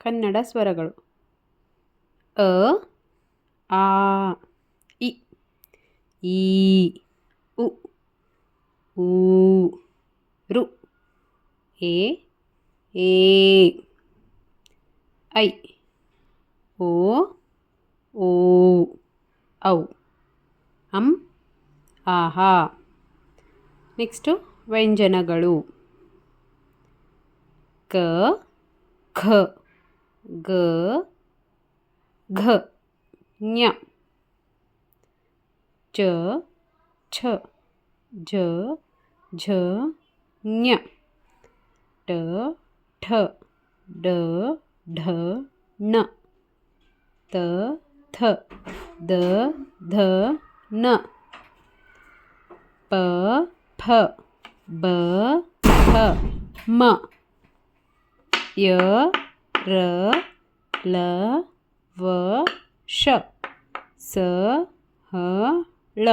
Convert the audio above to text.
ಕನ್ನಡ ಸ್ವರಗಳು ಅ ಆ ಇ ಈ ಉ ಊ ರು ಎ ಏ ಐ ಓ ಓ ಔ ಅಂ ಆಹಾ. ನೆಕ್ಸ್ಟು ವ್ಯಂಜನಗಳು ಕ ಖ ಗ ಘ ಞ ಚ ಛ ಜ ಝ ಞ ಟ ಠ ಡ ಢ ಣ ತ ಥ ದ ಧ ನ ಪ ಫ ಬ ಭ ಮ ಯ ರ ಲ ವ ಶ ಸ ಹ ಳ